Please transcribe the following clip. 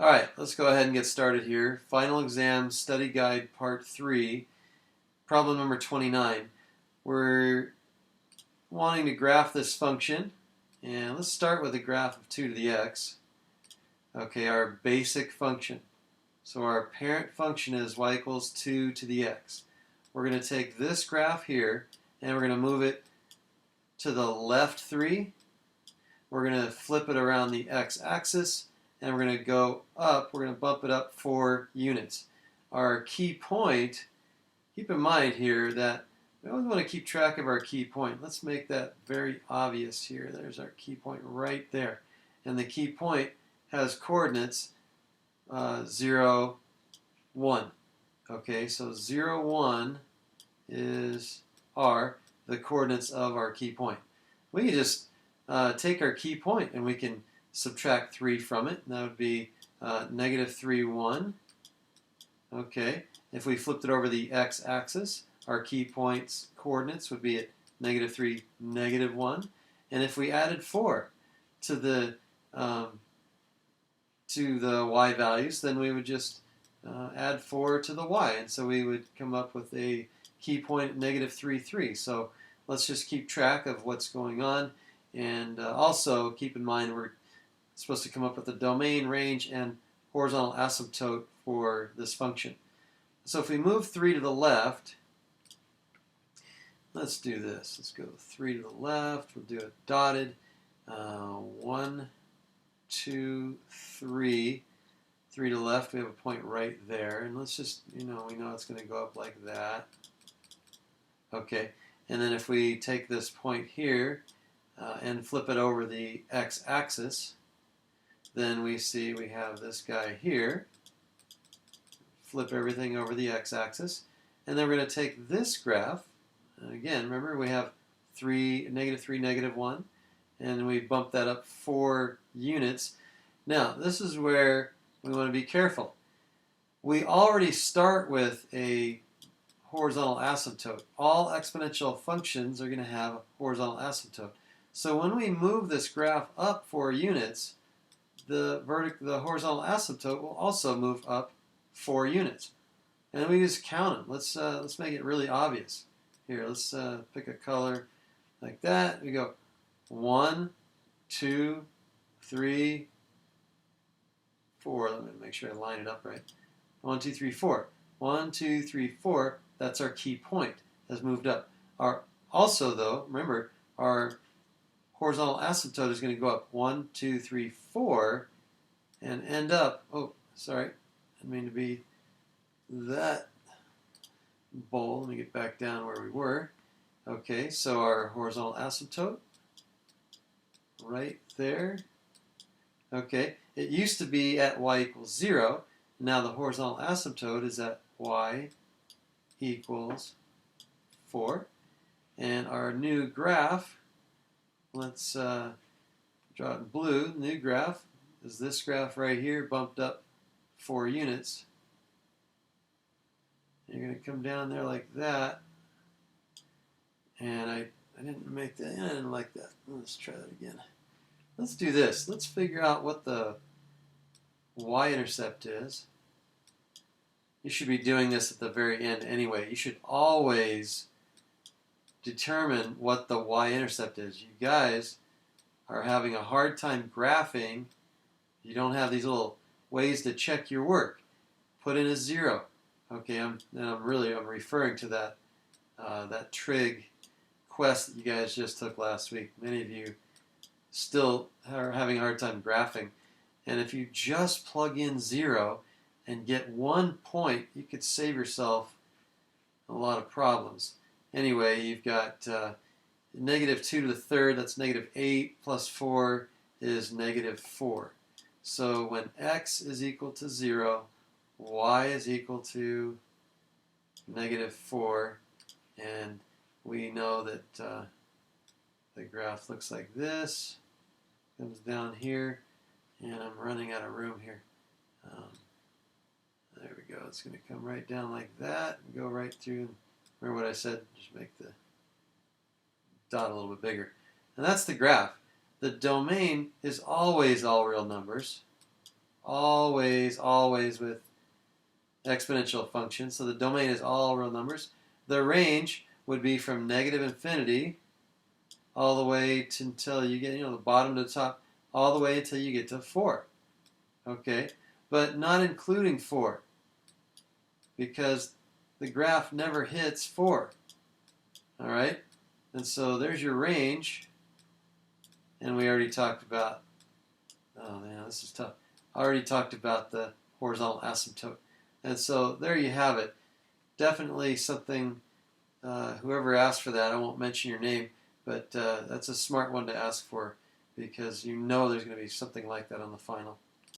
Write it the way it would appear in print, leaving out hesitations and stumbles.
All right, let's go ahead and get started here. Final exam study guide part 3, problem number 29. We're wanting to graph this function, and let's start with a graph of 2 to the x. Okay, our basic function. So our parent function is y equals 2 to the x. We're going to take this graph here, and we're going to move it to the left 3. We're going to flip it around the x-axis, and we're going to go up. We're going to bump it up 4 units. Our key point, keep in mind here that we always want to keep track of our key point. Let's make that very obvious here. There's our key point right there. And the key point has coordinates 0, 1. Okay, so 0, 1 are the coordinates of our key point. We can just take our key point and we can subtract 3 from it, and that would be -3, 1. Okay, if we flipped it over the x-axis, our key point's coordinates would be at -3, -1. And if we added 4 to the y values, then we would just add 4 to the y, and so we would come up with a key point at -3, 3. So let's just keep track of what's going on, and also keep in mind we're supposed to come up with the domain, range, and horizontal asymptote for this function. So if we move 3 to the left, let's do this. Let's go 3 to the left. We'll do it dotted. 1, 2, 3. 3 to the left, we have a point right there. And let's just, we know it's going to go up like that. Okay. And then if we take this point here and flip it over the x-axis, then we see we have this guy here. Flip everything over the x-axis. And then we're going to take this graph. Again, remember we have -3, -1. And we bump that up 4 units. Now, this is where we want to be careful. We already start with a horizontal asymptote. All exponential functions are going to have a horizontal asymptote. So when we move this graph up 4 units, the horizontal asymptote will also move up 4 units. And we just count them. Let's make it really obvious. Here, let's pick a color like that. We go 1, 2, 3, 4. Let me make sure I line it up right. 1, 2, 3, 4. 1, 2, 3, 4. That's our key point. Has moved up. Also, though, remember, our horizontal asymptote is going to go up 1, 2, 3, 4, and end up. Oh, sorry, I didn't mean to be that bold. Let me get back down where we were. Okay, so our horizontal asymptote right there. Okay, it used to be at y equals 0. Now the horizontal asymptote is at y equals 4. And our new graph, let's draw it in blue. New graph is this graph right here, bumped up 4 units. You're going to come down there like that. And I didn't make that. I didn't like that. Let's try that again. Let's do this. Let's figure out what the y-intercept is. You should be doing this at the very end anyway. You should always determine what the y-intercept is. You guys are having a hard time graphing. You don't have these little ways to check your work. Put in a 0. Okay, I'm referring to that that trig quest that you guys just took last week. Many of you still are having a hard time graphing. And if you just plug in 0 and get 1 point, you could save yourself a lot of problems. Anyway, you've got -2 to the third, that's -8, plus 4 is -4. So when x is equal to 0, y is equal to -4, and we know that the graph looks like this. Comes down here, and I'm running out of room here. There we go. It's going to come right down like that and go right through. Remember what I said? Just make the dot a little bit bigger. And that's the graph. The domain is always all real numbers. always with exponential functions. So the domain is all real numbers. The range would be from negative infinity all the way to until you get, the bottom to the top, all the way until you get to 4. Okay, but not including 4, because the graph never hits 4. All right, and so there's your range, and we already talked about, oh man, this is tough. I already talked about the horizontal asymptote. And so there you have it. Definitely something, whoever asked for that, I won't mention your name, but that's a smart one to ask for, because you know there's going to be something like that on the final.